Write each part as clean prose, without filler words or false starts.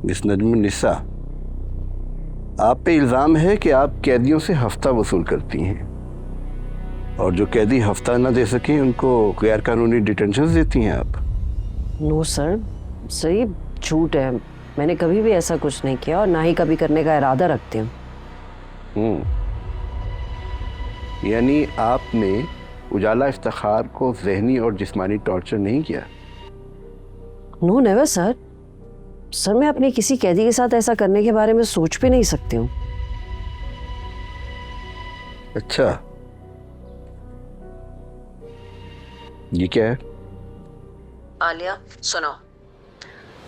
Miss नजमुन्निसा, आप पे इल्ज़ाम है कि आप कैदियों से हफ्ता वसूल करती हैं और जो कैदी हफ्ता ना दे सके उनको गैर कानूनी डिटेंशन देती हैं आप। नो सर, ये झूठ है। मैंने कभी भी ऐसा कुछ नहीं किया और ना ही कभी करने का इरादा रखती हूँ। यानी आपने उजाला इफ्तिखार को ज़हनी और जिस्मानी टॉर्चर नहीं किया? No never sir. मैं अपने किसी कैदी के साथ ऐसा करने के बारे में सोच भी नहीं सकती हूँ। अच्छा, ये क्या है? आलिया सुनो,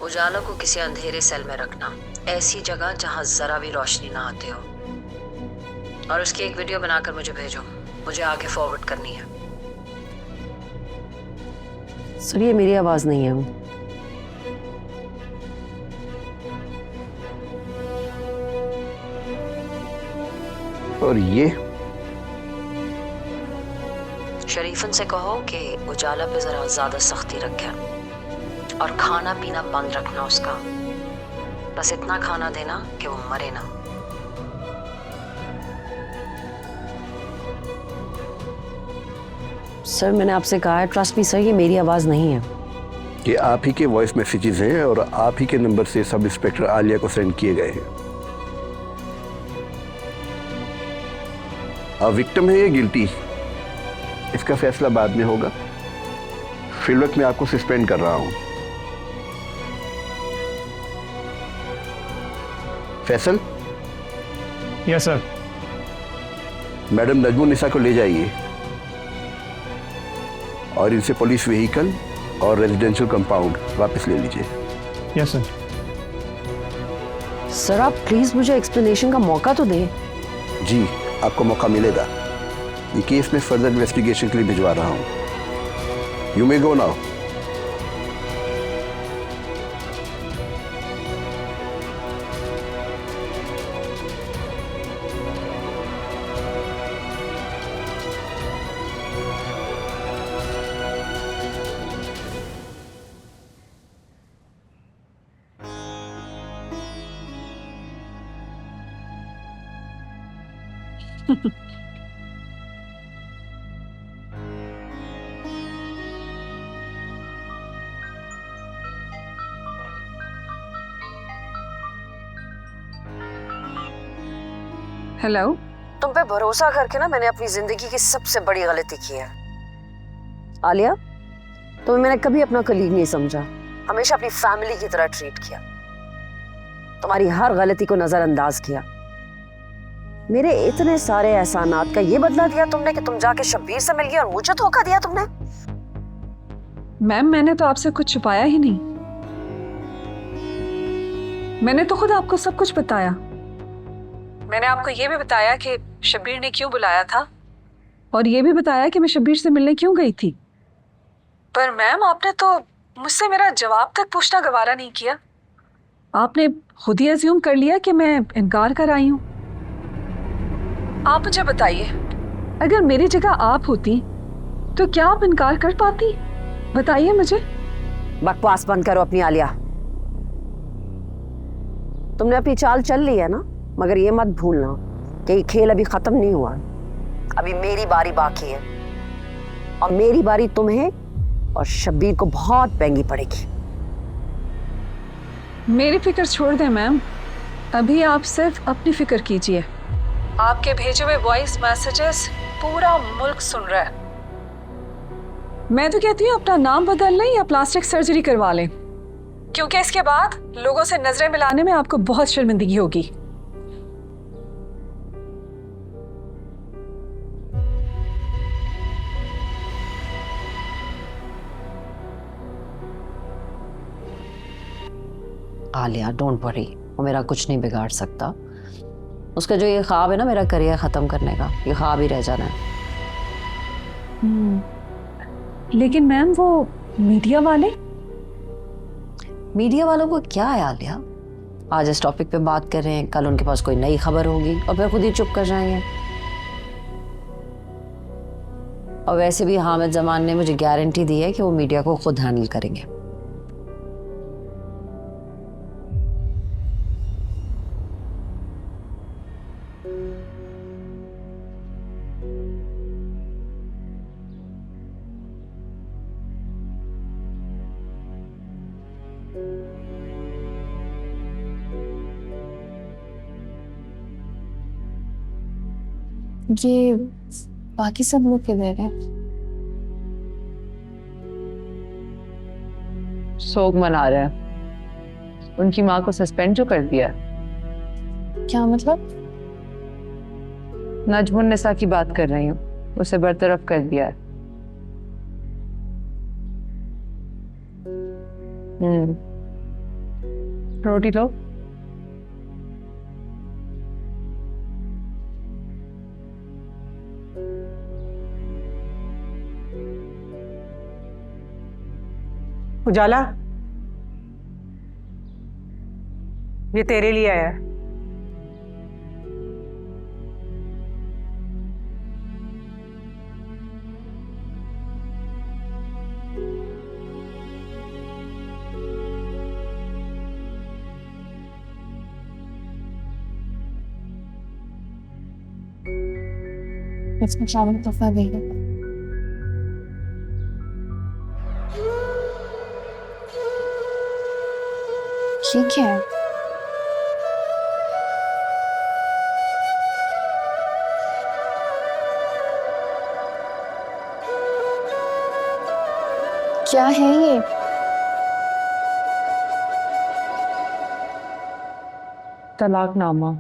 उजाला को किसी अंधेरे सेल में रखना, ऐसी जगह जहाँ जरा भी रोशनी ना आती हो, और उसकी एक वीडियो बनाकर मुझे भेजो, मुझे आगे फॉरवर्ड करनी है। सर ये मेरी आवाज नहीं है। और ये शरीफन से कहो कि उजाला पे जरा ज्यादा सख्ती रखे और खाना पीना बंद रखना उसका। बस इतना खाना देना कि वो मरे ना। सर मैंने आपसे कहा है, ट्रस्ट मी सर, ये मेरी आवाज नहीं है। ये आप ही के वॉइस मैसेजेस हैं और आप ही के नंबर से सब इंस्पेक्टर आलिया को सेंड किए गए हैं। अब विक्टिम है ये गिल्टी, इसका फैसला बाद में होगा। फिलवक्त मैं आपको सस्पेंड कर रहा हूं। Faisal. Yes sir. Madam Najmunnisa को ले जाइए और इनसे पुलिस व्हीकल और रेजिडेंशियल कंपाउंड वापस ले लीजिए। Yes sir. सर आप प्लीज मुझे एक्सप्लेनेशन का मौका तो दें। जी, आपको मौका मिलेगा। ये केस में फर्दर इन्वेस्टिगेशन के लिए भिजवा रहा हूं। You may go now. Hello. तुम पे भरोसा करके ना मैंने अपनी जिंदगी की सबसे बड़ी गलती की है। आलिया, तुम्हें मैंने कभी अपना कलीग नहीं समझा, हमेशा अपनी फैमिली की तरह ट्रीट किया। तुम्हारी हर गलती को नजरअंदाज किया। मेरे इतने सारे एहसानात का ये बदला दिया तुमने कि तुम जाके शब्बीर से मिल गई और मुझे धोखा दिया तुमने। मैम मैंने तो आपसे कुछ छुपाया ही नहीं, मैंने तो खुद आपको सब कुछ बताया। मैंने आपको ये भी बताया कि शब्बीर ने क्यों बुलाया था और ये भी बताया कि मैं शब्बीर से मिलने क्यों गई थी। पर मैम आपने तो मुझसे मेरा जवाब तक पूछना गवारा नहीं किया। आपने खुद ही अज्यूम कर लिया कि मैं इनकार कर आई हूँ। आप मुझे बताइए, अगर मेरी जगह आप होती तो क्या आप इनकार कर पाती? बताइए मुझे। बकवास बंद करो अपनी आलिया। तुमने अपनी चाल चल ली है ना, मगर ये मत भूलना कि ये खेल अभी खत्म नहीं हुआ। अभी मेरी बारी बाकी है और मेरी बारी तुम्हें और शब्बीर को बहुत महंगी पड़ेगी। मेरी फिक्र छोड़ दें मैम, अभी आप सिर्फ अपनी फिक्र कीजिए। आपके भेजे हुए वॉइस मैसेजेस पूरा मुल्क सुन रहा है। मैं तो कहती हूँ अपना नाम बदल लें या प्लास्टिक सर्जरी करवा लें, क्योंकि इसके बाद लोगों से नजरें मिलाने में आपको बहुत शर्मिंदगी होगी। आलिया डोंट वरी, वो मेरा कुछ नहीं बिगाड़ सकता। उसका जो ये ख्वाब है ना मेरा करियर खत्म करने का, ये ख्वाब ही रह जाना है। लेकिन मैम वो मीडिया वालों को क्या है आलिया, आज इस टॉपिक पे बात कर रहे हैं, कल उनके पास कोई नई खबर होगी और फिर खुद ही चुप कर जाएंगे। और वैसे भी हामिद जमान ने मुझे गारंटी दी है कि वो मीडिया को खुद हैंडल करेंगे। ये बाकी सब लोग किधर हैं? सोग मना रहे हैं। उनकी माँ को सस्पेंड जो कर दिया। क्या मतलब? नजमुन निसा की बात कर रही हूँ, उसे बरतरफ कर दिया है। रोटी लो। उजाला, ये तेरे लिए आया है। इसमें शामिल तोहफा भी है। ये क्या है? क्या है ये? तलाकनामा।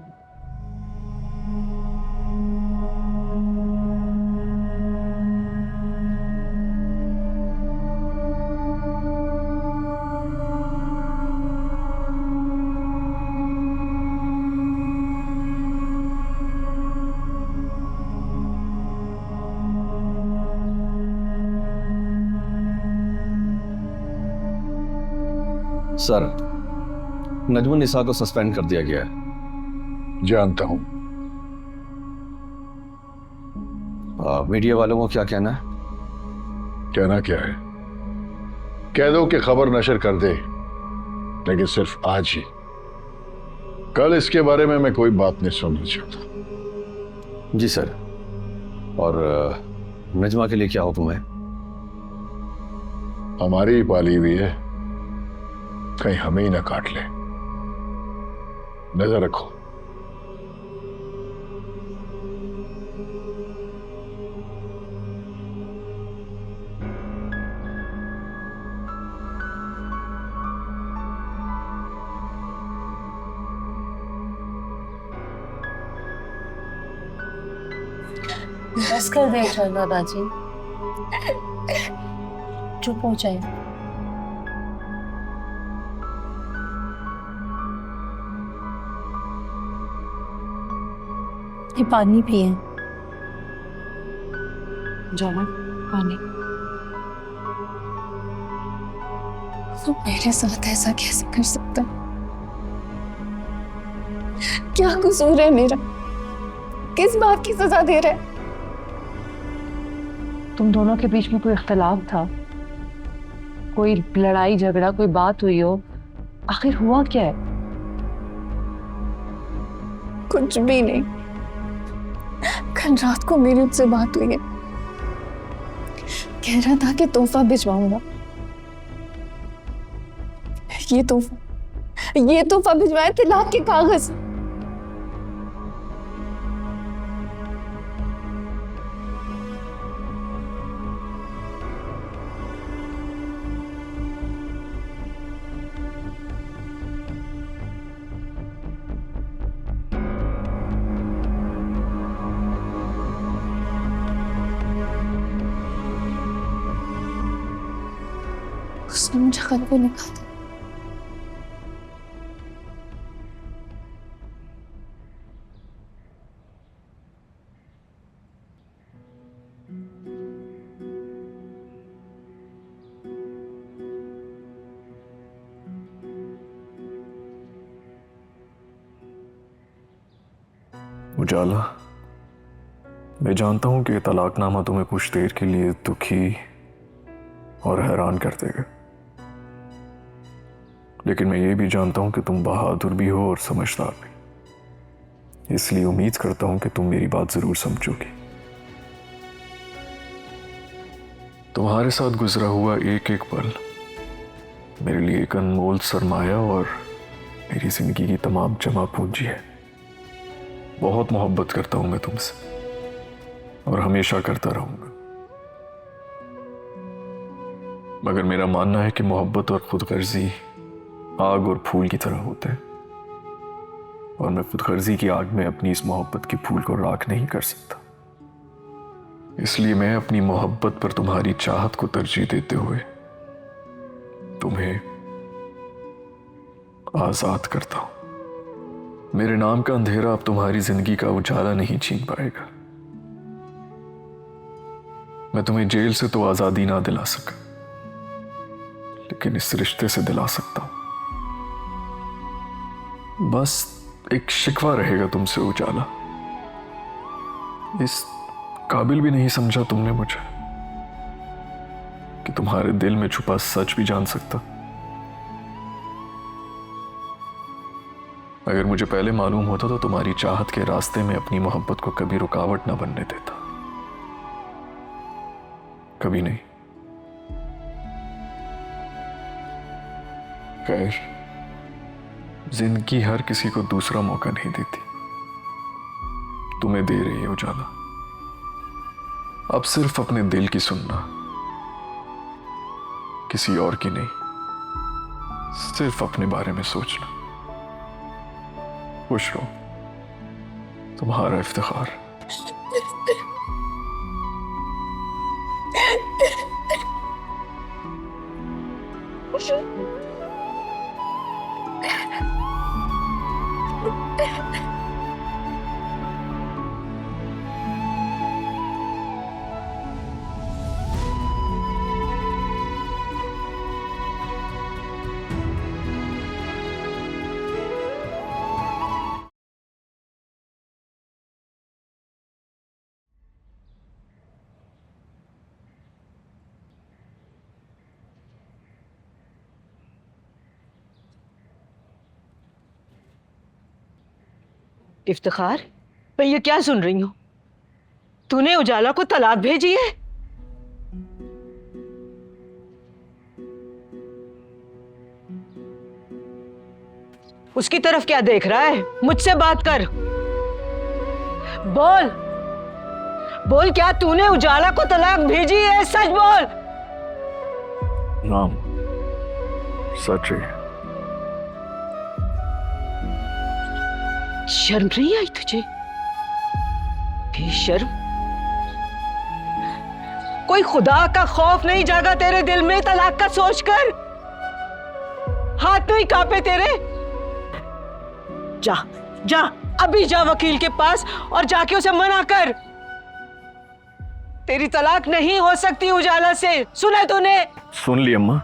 सर, नजमुन निसा को सस्पेंड कर दिया गया है। जानता हूं। मीडिया वालों को क्या कहना है? कहना क्या है, कह दो कि खबर नशर कर दे, लेकिन सिर्फ आज ही। कल इसके बारे में मैं कोई बात नहीं सुनना चाहता। जी सर। और नजमा के लिए क्या हुक्म है? हमारी ही पाली हुई है, कहीं हमें ही ना काट ले। नजर रखो। बस कर दे दादाजी, चुप हो जाए। ये पानी पिए। जाना पानी। तो मेरे साथ ऐसा कैसे कर सकता? क्या कसूर है मेरा? किस बात की सजा दे रहा है? तुम दोनों के बीच में कोई इख्तलाफ था, कोई लड़ाई झगड़ा, कोई बात हुई हो? आखिर हुआ क्या है? कुछ भी नहीं। कल रात को मेरी उससे बात हुई है। कह रहा था कि तोहफा भिजवाऊंगा। ये तोहफा भिजवाए तलाक के कागज। उसने मुझे खत पे लिखा था। उजाला, मैं जानता हूं कि ये तलाकनामा तुम्हें कुछ देर के लिए दुखी और हैरान कर देगा, लेकिन मैं ये भी जानता हूं कि तुम बहादुर भी हो और समझदार भी। इसलिए उम्मीद करता हूं कि तुम मेरी बात जरूर समझोगी। तुम्हारे साथ गुजरा हुआ एक एक पल मेरे लिए एक अनमोल सरमाया और मेरी जिंदगी की तमाम जमा पूंजी है। बहुत मोहब्बत करता हूं मैं तुमसे और हमेशा करता रहूंगा, मगर मेरा मानना है कि मोहब्बत और खुदगर्जी आग और फूल की तरह होते हैं और मैं खुदगर्जी की आग में अपनी इस मोहब्बत के फूल को राख नहीं कर सकता। इसलिए मैं अपनी मोहब्बत पर तुम्हारी चाहत को तरजीह देते हुए तुम्हें आजाद करता हूं। मेरे नाम का अंधेरा अब तुम्हारी जिंदगी का उजाला नहीं छीन पाएगा। मैं तुम्हें जेल से तो आजादी ना दिला सका, लेकिन इस रिश्ते से दिला सकता हूं। बस एक शिकवा रहेगा तुमसे उजाला, इस काबिल भी नहीं समझा तुमने मुझे कि तुम्हारे दिल में छुपा सच भी जान सकता। अगर मुझे पहले मालूम होता तो तुम्हारी चाहत के रास्ते में अपनी मोहब्बत को कभी रुकावट ना बनने देता, कभी नहीं। खैर, जिंदगी हर किसी को दूसरा मौका नहीं देती, तुम्हें दे रही है उजाला। अब सिर्फ अपने दिल की सुनना, किसी और की नहीं, सिर्फ अपने बारे में सोचना। खुश रहो, तुम्हारा इफ्तिखार। इफ्तिखार, मैं ये क्या सुन रही हूँ? तूने उजाला को तलाक भेजी है? उसकी तरफ क्या देख रहा है? मुझसे बात कर। बोल बोल, क्या तूने उजाला को तलाक भेजी है? सच बोल। नाम सच है। शर्म नहीं आई तुझे? बेशर्म। कोई खुदा का खौफ नहीं जागा तेरे दिल में तलाक का सोचकर? हाथ नहीं कांपे तेरे? जा जा, अभी जा वकील के पास और जाके उसे मना कर। तेरी तलाक नहीं हो सकती उजाला से। सुना तूने? सुन ली अम्मा,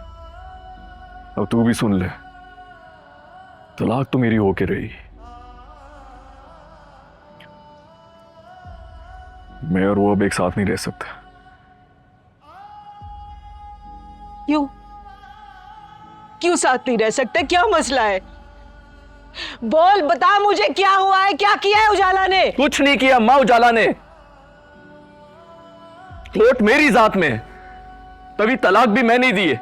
अब तू भी सुन ले। तलाक तो मेरी होके रही। मैं और वो अब एक साथ नहीं रह सकते। क्यों? क्यों साथ नहीं रह सकते? क्या मसला है? बोल, बता मुझे, क्या हुआ है? क्या किया है उजाला ने? कुछ नहीं किया अम्मा। उजाला ने वोट मेरी जात में है, तभी तलाक भी मैं नहीं दिए।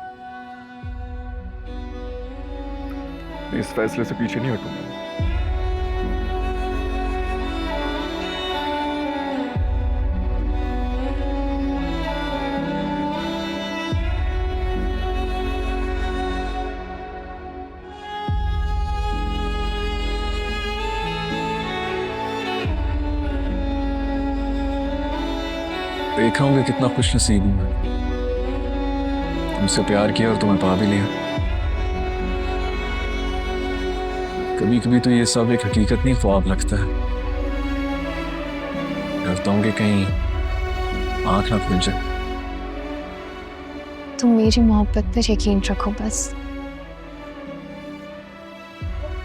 इस फैसले से पीछे नहीं हटूंगा। देख रहा हूँ कि कितना खुश नसीब हूं मैं। तुमसे प्यार किया और तुम्हें पा भी लिया। कभी कभी तो ये सब एक हकीकत नहीं, ख्वाब लगता है। डरता हूँ कि कहीं आंख ना खुल जाए। तुम मेरी मोहब्बत पर यकीन रखो बस।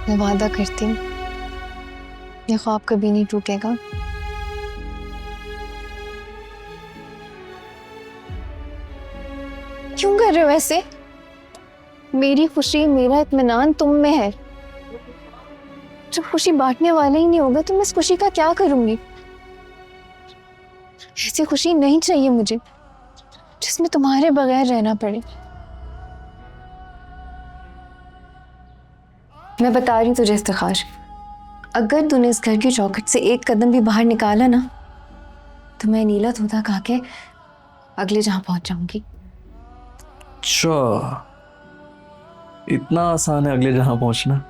मैं वादा करती हूँ ये ख्वाब कभी नहीं टूटेगा। क्यों कर रहे हो ऐसे? मेरी खुशी, मेरा इत्मीनान तुम में है। जब खुशी बांटने वाला ही नहीं होगा तो मैं इस खुशी का क्या करूंगी? ऐसी खुशी नहीं चाहिए मुझे जिसमें तुम्हारे बगैर रहना पड़े। मैं बता रही हूँ तुझे इफ्तिखार, अगर तूने इस घर की चौखट से एक कदम भी बाहर निकाला ना तो मैं नीला तोता खा के अगले जहां पहुंच जाऊंगी। अच्छा, इतना आसान है अगले जहां पहुंचना?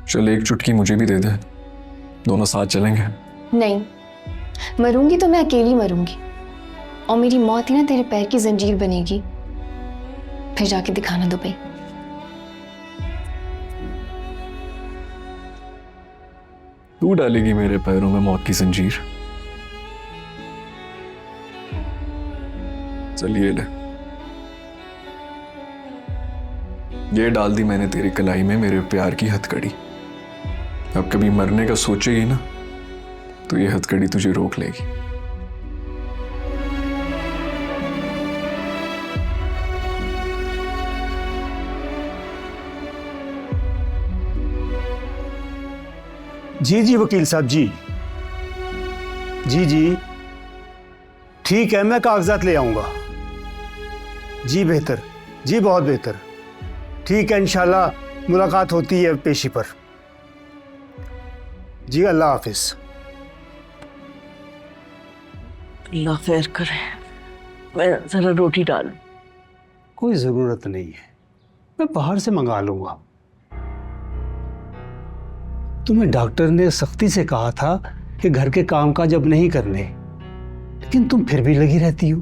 चल एक चुटकी मुझे भी दे दे, दोनों साथ चलेंगे। नहीं, मरूंगी तो मैं अकेली मरूंगी और मेरी मौत ही ना तेरे पैर की जंजीर बनेगी। फिर जाके दिखाना दुबई। तू डालेगी मेरे पैरों में मौत की जंजीर? चलिए ले, ये डाल दी मैंने तेरी कलाई में मेरे प्यार की हथकड़ी। अब कभी मरने का सोचेगी ना तो ये हथकड़ी तुझे रोक लेगी। जी जी वकील साहब जी, जी जी ठीक है, मैं कागजात ले आऊंगा। जी बेहतर, जी बहुत बेहतर। ठीक है, इंशाल्लाह मुलाकात होती है पेशी पर। जी अल्लाह हाफिज। अल्लाह खैर करे, मैं जरा रोटी डालूं। कोई ज़रूरत नहीं है, मैं बाहर से मंगा लूंगा। तुम्हें डॉक्टर ने सख्ती से कहा था कि घर के काम काज अब नहीं करने, लेकिन तुम फिर भी लगी रहती हो।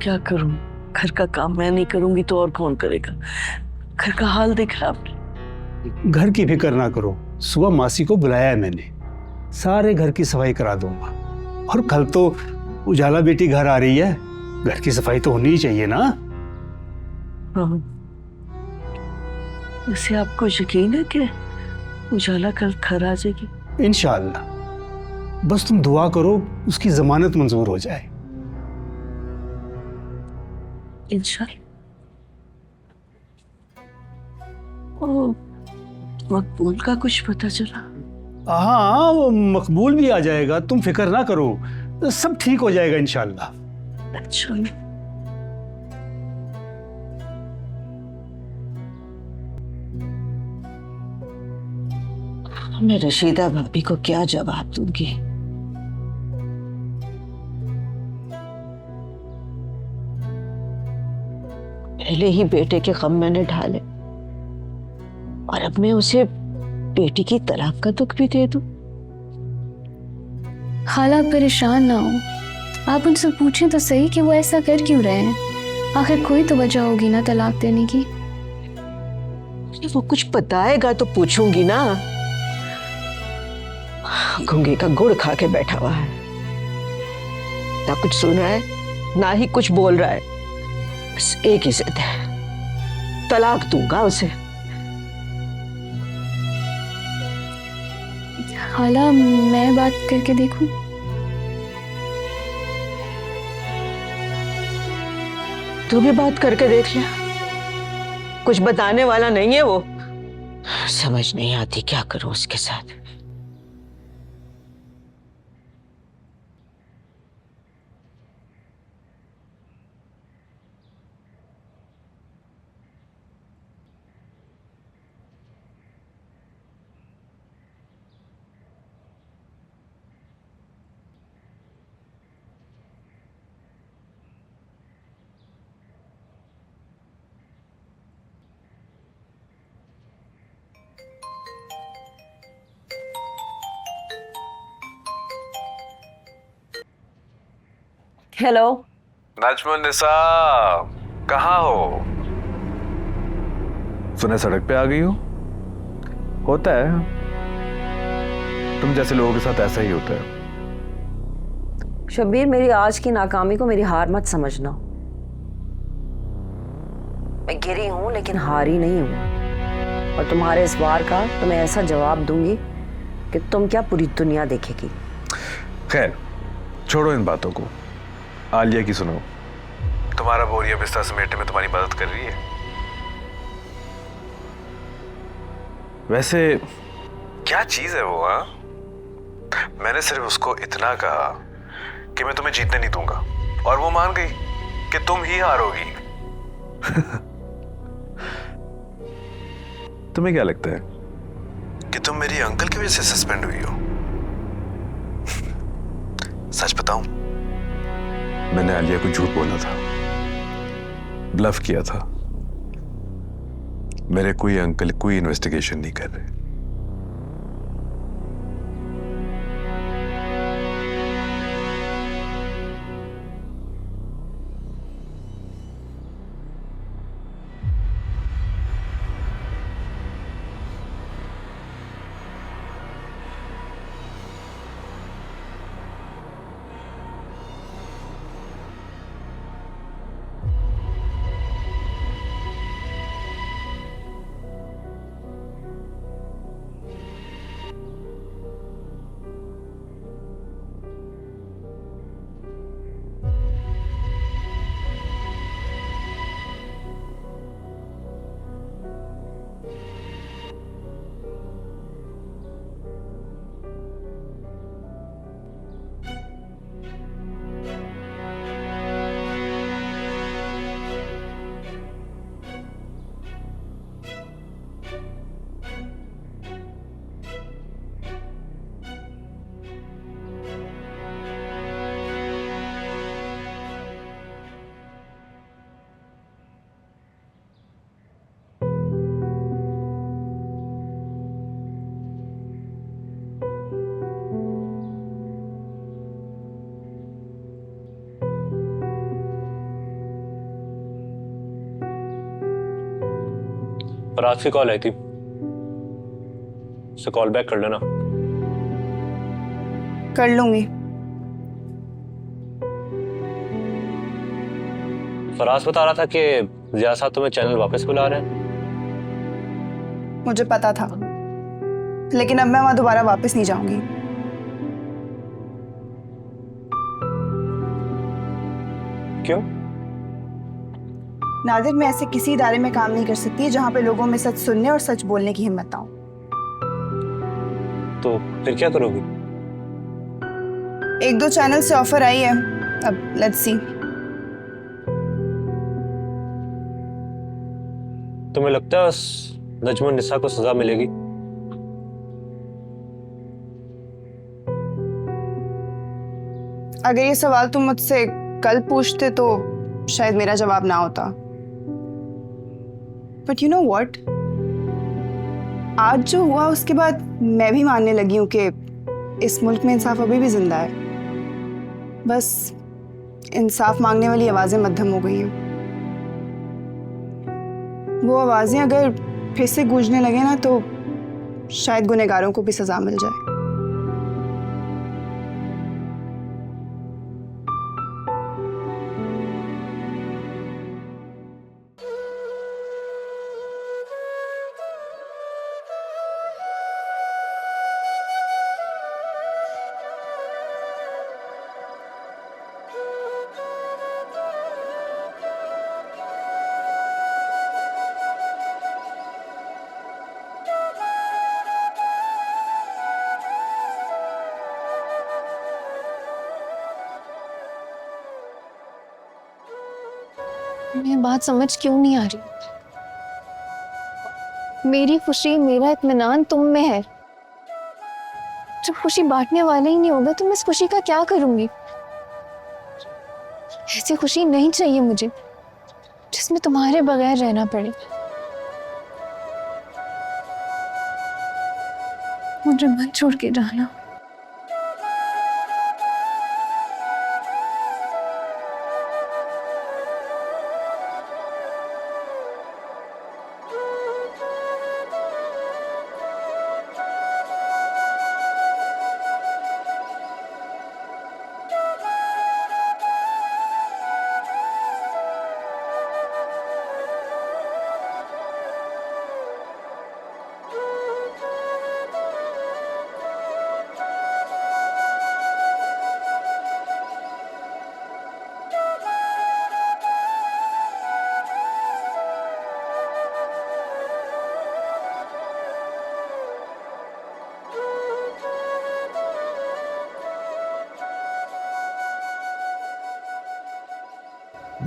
क्या करूं, घर का काम मैं नहीं करूंगी तो और कौन करेगा? घर का हाल देखा आपने? घर की फिक्र ना करो, सुबह मासी को बुलाया है मैंने, सारे घर की सफाई करा दूंगा। और कल तो उजाला बेटी घर आ रही है, घर की सफाई तो होनी ही चाहिए ना। हाँ, वैसे आपको यकीन है कि उजाला कल घर आ जाएगी? इंशाअल्लाह, बस तुम दुआ करो उसकी जमानत मंजूर हो जाए। इंशाअल्लाह। ओ, मकबूल का कुछ पता चला? हाँ, वो मकबूल भी आ जाएगा, तुम फिक्र ना करो, सब ठीक हो जाएगा इंशाअल्लाह। अच्छा, मैं रशीदा भाभी को क्या जवाब दूंगी? पहले ही बेटे के गम मैंने ढाले और अब मैं उसे बेटी की तलाक का दुख भी दे दूं। खाला आप परेशान ना हो, आप उनसे पूछें तो सही कि वो ऐसा कर क्यों रहे हैं। आखिर कोई तो वजह होगी ना तलाक देने की। वो कुछ बताएगा तो पूछूंगी ना। घुंगे का गुड़ खा के बैठा हुआ है, ना कुछ सुन रहा है ना ही कुछ बोल रहा है। बस एक ही जिद है, तलाक दूंगा उसे। खाला मैं बात करके देखूं? तू भी बात करके देख ले, कुछ बताने वाला नहीं है वो। समझ नहीं आती क्या करूं उसके साथ। हेलो नजमुन निसा, कहाँ हो? सुने सड़क पे आ गई हो? होता है, तुम जैसे लोगों के साथ ऐसा ही होता है। शब्बीर, मेरी आज की नाकामी को मेरी हार मत समझना। मैं गिरी हूं लेकिन हारी नहीं हूं, और तुम्हारे इस वार का तो मैं ऐसा जवाब दूंगी कि तुम क्या पूरी दुनिया देखेगी। खैर छोड़ो इन बातों को, आलिया की सुनो। तुम्हारा बोरिया बिस्तर समेटने में तुम्हारी मदद कर रही है? वैसे क्या चीज है वो? हाँ, मैंने सिर्फ उसको इतना कहा कि मैं तुम्हें जीतने नहीं दूंगा और वो मान गई कि तुम ही हारोगी। तुम्हें क्या लगता है कि तुम मेरी अंकल की वजह से सस्पेंड हुई हो? सच बताऊं, मैंने आलिया को झूठ बोला था, ब्लफ किया था। मेरे कोई अंकल कोई इन्वेस्टिगेशन नहीं कर रहे। फराज की कॉल आई थी, उसे कॉल बैक कर लेना। कर लूंगी। फराज बता रहा था कि जिया साहब तुम्हें चैनल वापस बुला रहे हैं। मुझे पता था, लेकिन अब मैं वहां दोबारा वापस नहीं जाऊंगी। क्यों? नादिर, मैं ऐसे किसी इदारे में काम नहीं कर सकती जहां पे लोगों में सच सुनने और सच बोलने की हिम्मत ना हो। तो फिर क्या करोगी? एक दो चैनल से ऑफर आई है, अब लेट्स सी। तुम्हें लगता है उस नजमुन निसा को सजा मिलेगी? अगर ये सवाल तुम मुझसे कल पूछते तो शायद मेरा जवाब ना होता। बट यू नो व्हाट, आज जो हुआ उसके बाद मैं भी मानने लगी हूं कि इस मुल्क में इंसाफ अभी भी जिंदा है। बस इंसाफ मांगने वाली आवाजें मध्यम हो गई हैं। वो आवाजें अगर फिर से गूंजने लगे ना तो शायद गुनहगारों को भी सजा मिल जाए। मैं बात समझ क्यों नहीं आ रही? मेरी खुशी, मेरा इत्मीनान तुम में है। जब खुशी बांटने वाला ही नहीं होगा तो मैं इस खुशी का क्या करूंगी? ऐसी खुशी नहीं चाहिए मुझे जिसमें तुम्हारे बगैर रहना पड़े। मुझे मत छोड़ के जाना।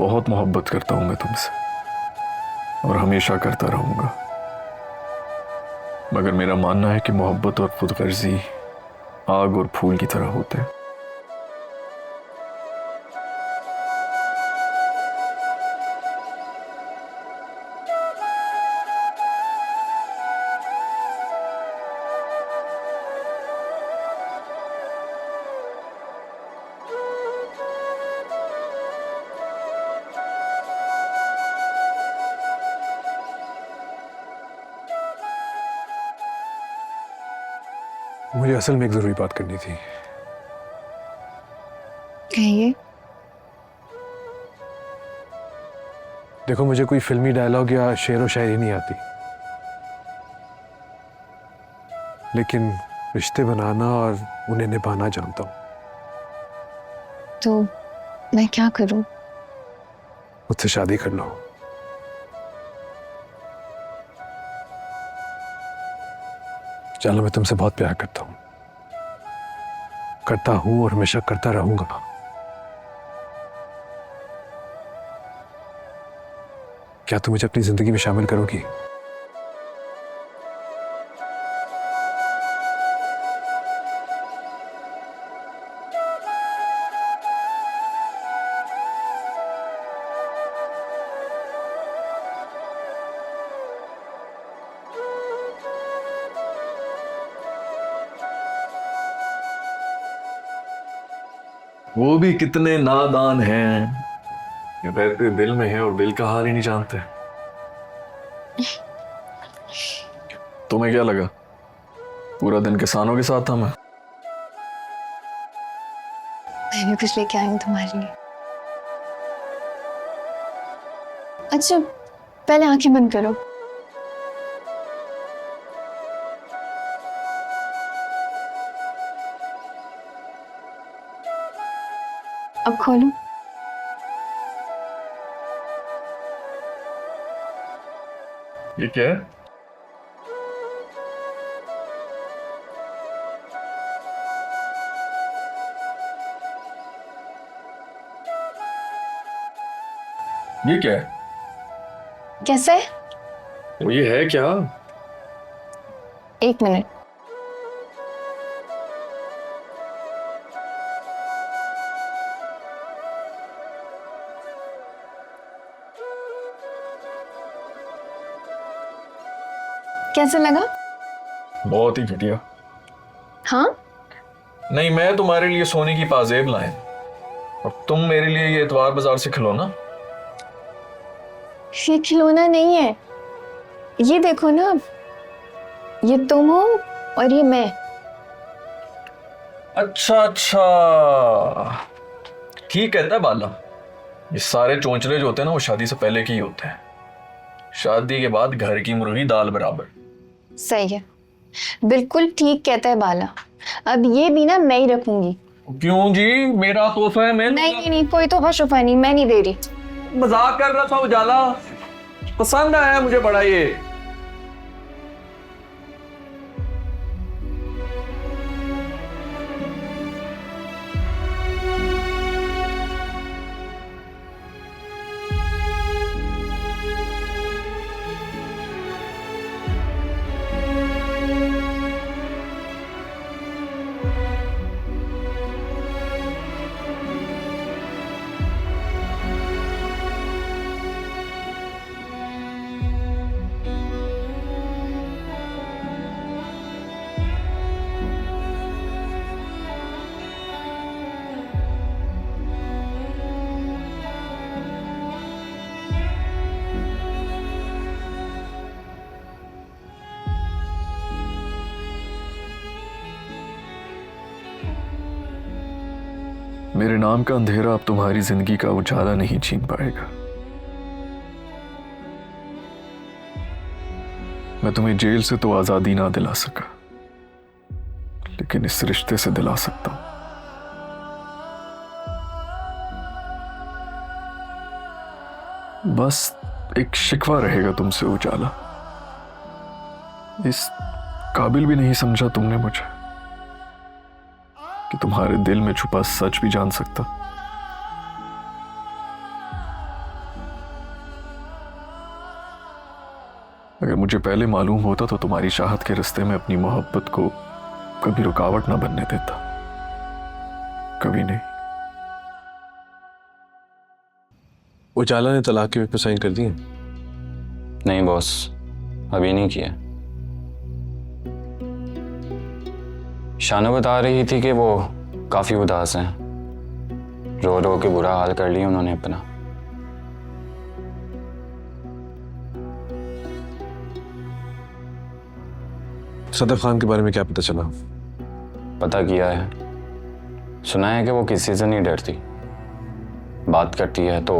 बहुत मोहब्बत करता हूं मैं तुमसे और हमेशा करता रहूंगा, मगर मेरा मानना है कि मोहब्बत और खुदगर्जी आग और फूल की तरह होते हैं। मुझे असल में एक जरूरी बात करनी थी। कहिए। देखो, मुझे कोई फिल्मी डायलॉग या शेर व शायरी नहीं आती, लेकिन रिश्ते बनाना और उन्हें निभाना जानता हूं। तो मैं क्या करूं? मुझसे शादी कर लो। चलो, मैं तुमसे बहुत प्यार करता हूं और हमेशा करता रहूंगा। क्या तुम मुझे अपनी जिंदगी में शामिल करोगी? वो भी कितने नादान हैं, ये रहते दिल में है और दिल का हाल ही नहीं जानते। तुम्हें क्या लगा पूरा दिन किसानों के साथ था मैं भी कुछ लेके आई हूँ तुम्हारे लिए। अच्छा, पहले आंखें बंद करो। अब खोलो। ये क्या है? ये क्या है? कैसे? वो ये है क्या? एक मिनट। कैसे लगा? बहुत ही घटिया। हाँ? नहीं, मैं तुम्हारे लिए सोने की पाजेब लाए और तुम मेरे लिए ये इतवार बाजार से खिलौना। ये खिलौना नहीं है, ये देखो ना, ये तुम हो और ये मैं। अच्छा अच्छा, ठीक कहता है बाला। ये सारे चोंचले जो होते हैं ना, वो शादी से पहले के ही होते हैं। शादी के बाद घर की मुर्गी दाल बराबर। सही है, बिल्कुल ठीक कहता है बाला। अब ये भी ना मैं ही रखूंगी। क्यों जी? मेरा तोहफा है। मैं नहीं, कोई तोहफा शोफा नहीं, मैं नहीं दे रही। मजाक कर रहा था उजाला, पसंद आया मुझे बड़ा ये। मेरे नाम का अंधेरा अब तुम्हारी जिंदगी का उजाला नहीं छीन पाएगा। मैं तुम्हें जेल से तो आजादी ना दिला सका, लेकिन इस रिश्ते से दिला सकता हूं। बस एक शिकवा रहेगा तुमसे उजाला। इस काबिल भी नहीं समझा तुमने मुझे कि तुम्हारे दिल में छुपा सच भी जान सकता। अगर मुझे पहले मालूम होता तो तुम्हारी चाहत के रिश्ते में अपनी मोहब्बत को कभी रुकावट ना बनने देता, कभी नहीं। उजाला ने तलाक के पेपर साइन कर दिए? नहीं बॉस, अभी नहीं किया। शाना बता रही थी कि वो काफी उदास हैं, रो रो के बुरा हाल कर लिया उन्होंने अपना। सदर खान के बारे में क्या पता चला? पता किया है, सुना है कि वो किसी से नहीं डरती, बात करती है तो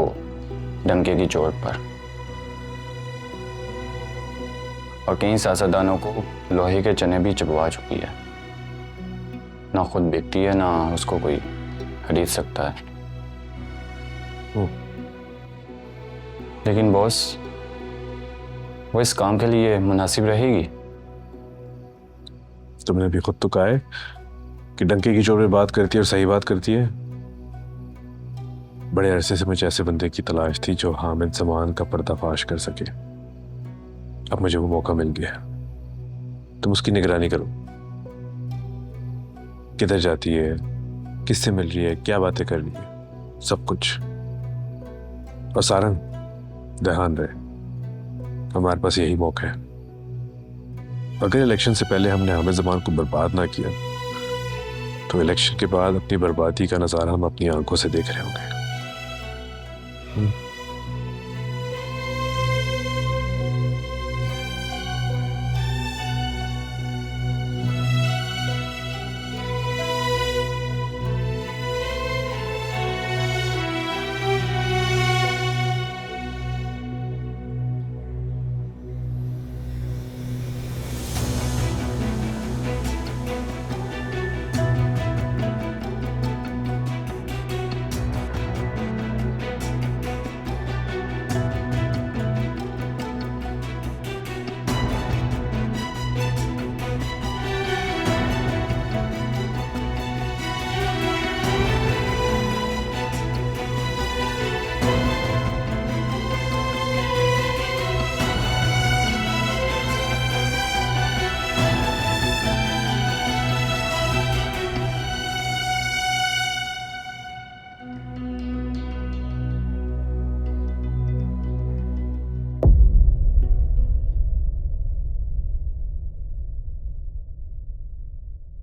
डंके की चोट पर। और कई सियासतदानों को लोहे के चने भी चबवा चुकी है, ना खुद बिकती है ना उसको कोई खरीद सकता है। लेकिन बॉस, वो इस काम के लिए मुनासिब रहेगी? तुमने अभी खुद तो कहा है कि डंके की चोट पे बात करती है और सही बात करती है। बड़े अरसे से मुझे ऐसे बंदे की तलाश थी जो हामिद जमान का पर्दाफाश कर सके। अब मुझे वो मौका मिल गया। तुम उसकी निगरानी करो, किधर जाती है, किससे मिल रही है, क्या बातें कर रही है, सब कुछ। और सारंग, ध्यान रहे, हमारे पास यही मौका है। अगर इलेक्शन से पहले हमने हामिद जमान को बर्बाद ना किया तो इलेक्शन के बाद अपनी बर्बादी का नजारा हम अपनी आंखों से देख रहे होंगे।